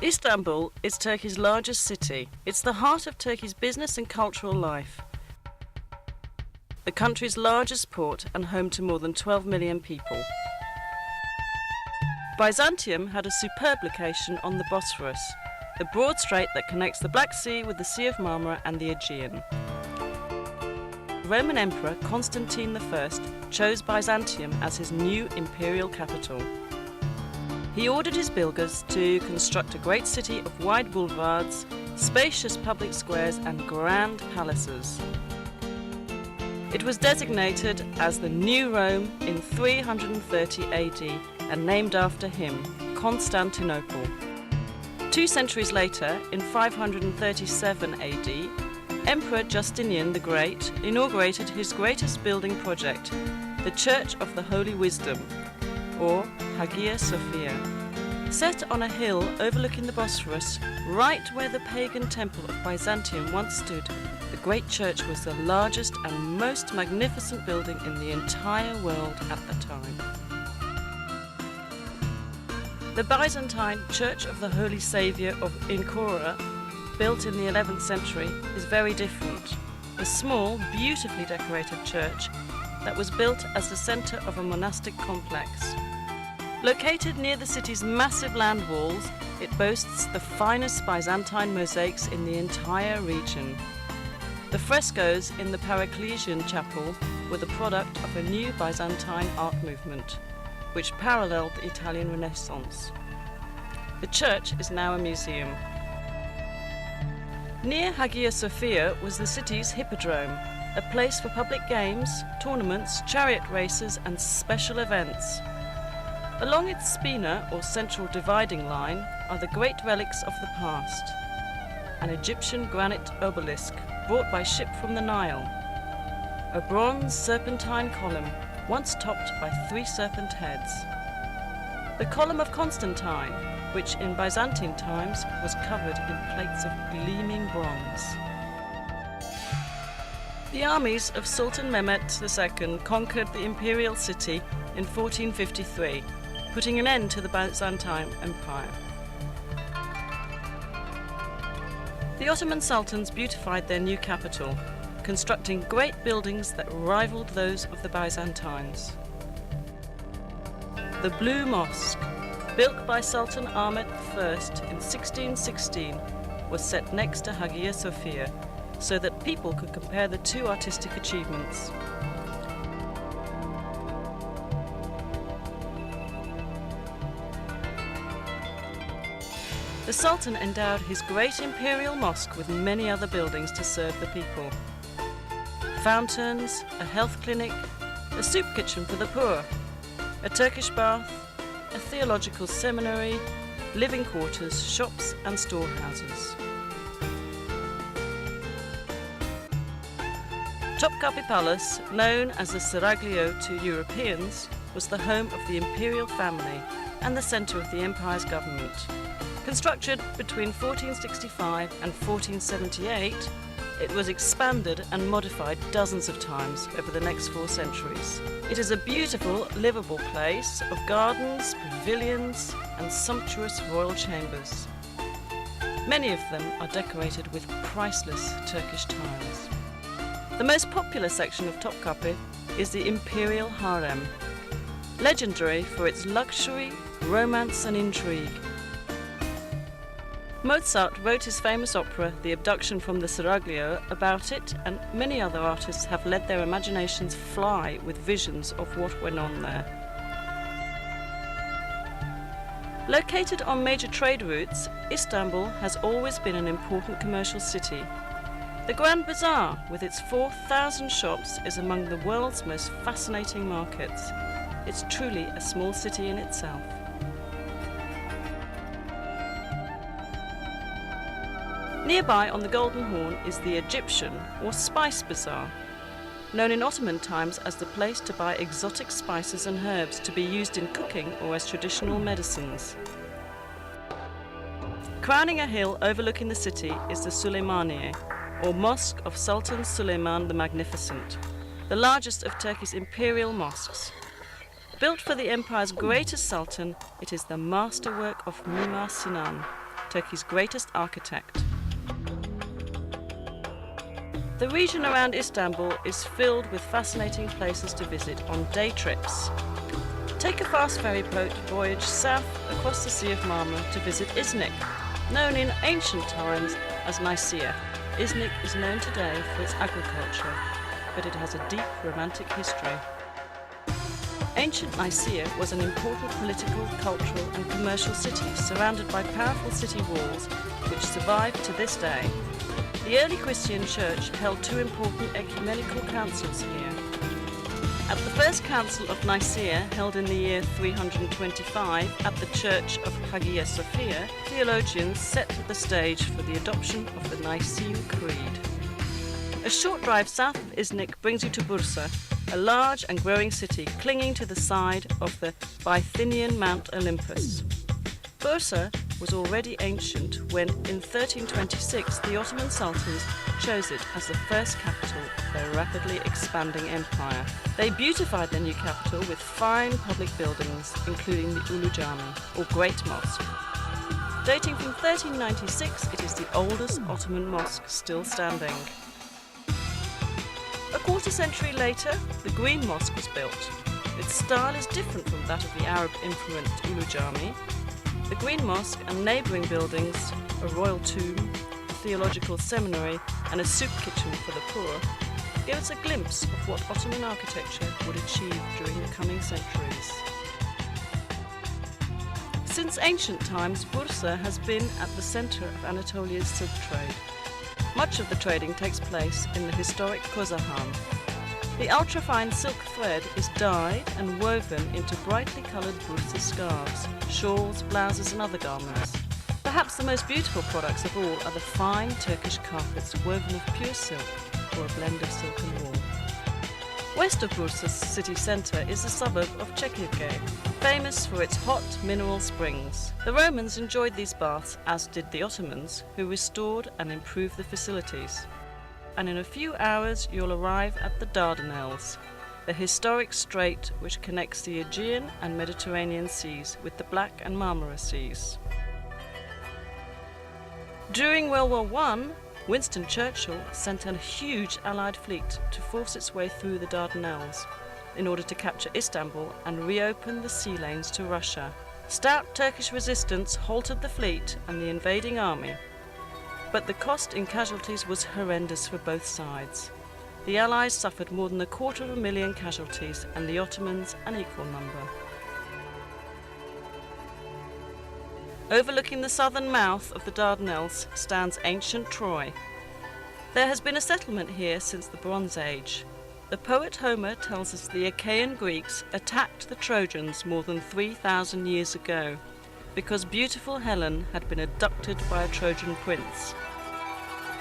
Istanbul is Turkey's largest city. It's the heart of Turkey's business and cultural life. The country's largest port and home to more than 12 million people. Byzantium had a superb location on the Bosphorus, the broad strait that connects the Black Sea with the Sea of Marmara and the Aegean. Roman Emperor Constantine I chose Byzantium as his new imperial capital. He ordered his builders to construct a great city of wide boulevards, spacious public squares and grand palaces. It was designated as the New Rome in 330 AD and named after him, Constantinople. 2 centuries later, in 537 AD, Emperor Justinian the Great inaugurated his greatest building project, the Church of the Holy Wisdom, or Hagia Sophia. Set on a hill overlooking the Bosphorus, right where the pagan temple of Byzantium once stood, the great church was the largest and most magnificent building in the entire world at the time. The Byzantine Church of the Holy Saviour of Ankara, built in the 11th century, is very different. A small, beautifully decorated church that was built as the centre of a monastic complex. Located near the city's massive land walls, it boasts the finest Byzantine mosaics in the entire region. The frescoes in the Paracelsian chapel were the product of a new Byzantine art movement, which paralleled the Italian Renaissance. The church is now a museum. Near Hagia Sophia was the city's hippodrome, a place for public games, tournaments, chariot races and special events. Along its spina, or central dividing line, are the great relics of the past. An Egyptian granite obelisk brought by ship from the Nile. A bronze serpentine column, once topped by 3 serpent heads. The column of Constantine, which in Byzantine times was covered in plates of gleaming bronze. The armies of Sultan Mehmet II conquered the imperial city in 1453, putting an end to the Byzantine Empire. The Ottoman sultans beautified their new capital, constructing great buildings that rivaled those of the Byzantines. The Blue Mosque, built by Sultan Ahmet I in 1616, was set next to Hagia Sophia so that people could compare the 2 artistic achievements. The Sultan endowed his great imperial mosque with many other buildings to serve the people. Fountains, a health clinic, a soup kitchen for the poor, a Turkish bath, a theological seminary, living quarters, shops and storehouses. Topkapi Palace, known as the Seraglio to Europeans, was the home of the imperial family and the centre of the empire's government. Constructed between 1465 and 1478, it was expanded and modified dozens of times over the next 4 centuries. It is a beautiful, livable place of gardens, pavilions and sumptuous royal chambers. Many of them are decorated with priceless Turkish tiles. The most popular section of Topkapi is the Imperial Harem, legendary for its luxury, romance and intrigue. Mozart wrote his famous opera, The Abduction from the Seraglio, about it, and many other artists have let their imaginations fly with visions of what went on there. Located on major trade routes, Istanbul has always been an important commercial city. The Grand Bazaar, with its 4,000 shops, is among the world's most fascinating markets. It's truly a small city in itself. Nearby on the Golden Horn is the Egyptian or Spice Bazaar, known in Ottoman times as the place to buy exotic spices and herbs to be used in cooking or as traditional medicines. Crowning a hill overlooking the city is the Süleymaniye, or Mosque of Sultan Süleyman the Magnificent, the largest of Turkey's imperial mosques. Built for the empire's greatest sultan, it is the masterwork of Mimar Sinan, Turkey's greatest architect. The region around Istanbul is filled with fascinating places to visit on day trips. Take a fast ferry boat voyage south across the Sea of Marmara to visit Iznik, known in ancient times as Nicaea. Iznik is known today for its agriculture, but it has a deep romantic history. Ancient Nicaea was an important political, cultural and commercial city surrounded by powerful city walls which survive to this day. The early Christian church held two important ecumenical councils here. At the first council of Nicaea, held in the year 325 at the church of Hagia Sophia, theologians set the stage for the adoption of the Nicene Creed. A short drive south of Iznik brings you to Bursa, a large and growing city clinging to the side of the Bithynian Mount Olympus. Bursa was already ancient when, in 1326, the Ottoman Sultans chose it as the first capital of their rapidly expanding empire. They beautified their new capital with fine public buildings, including the Ulu Cami, or Great Mosque. Dating from 1396, it is the oldest Ottoman mosque still standing. A quarter century later, the Green Mosque was built. Its style is different from that of the Arab-influenced Ulu Cami. The Green Mosque and neighbouring buildings, a royal tomb, a theological seminary and a soup kitchen for the poor, give us a glimpse of what Ottoman architecture would achieve during the coming centuries. Since ancient times, Bursa has been at the centre of Anatolia's silk trade. Much of the trading takes place in the historic Kozahan. The ultrafine silk thread is dyed and woven into brightly coloured Bursa scarves, shawls, blouses and other garments. Perhaps the most beautiful products of all are the fine Turkish carpets woven of pure silk or a blend of silk and wool. West of Bursa's city centre is the suburb of Çekirge, famous for its hot mineral springs. The Romans enjoyed these baths, as did the Ottomans, who restored and improved the facilities. And in a few hours you'll arrive at the Dardanelles, the historic strait which connects the Aegean and Mediterranean seas with the Black and Marmara seas. During World War I, Winston Churchill sent a huge Allied fleet to force its way through the Dardanelles in order to capture Istanbul and reopen the sea lanes to Russia. Stout Turkish resistance halted the fleet and the invading army, but the cost in casualties was horrendous for both sides. The Allies suffered more than 250,000 casualties and the Ottomans an equal number. Overlooking the southern mouth of the Dardanelles stands ancient Troy. There has been a settlement here since the Bronze Age. The poet Homer tells us the Achaean Greeks attacked the Trojans more than 3,000 years ago because beautiful Helen had been abducted by a Trojan prince.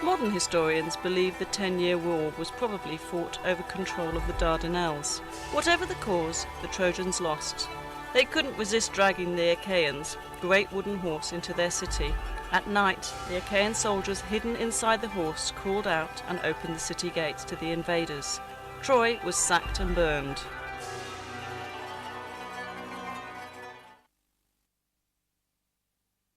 Modern historians believe the 10-year war was probably fought over control of the Dardanelles. Whatever the cause, the Trojans lost. They couldn't resist dragging the Achaeans, great wooden horse, into their city. At night, the Achaean soldiers hidden inside the horse crawled out and opened the city gates to the invaders. Troy was sacked and burned.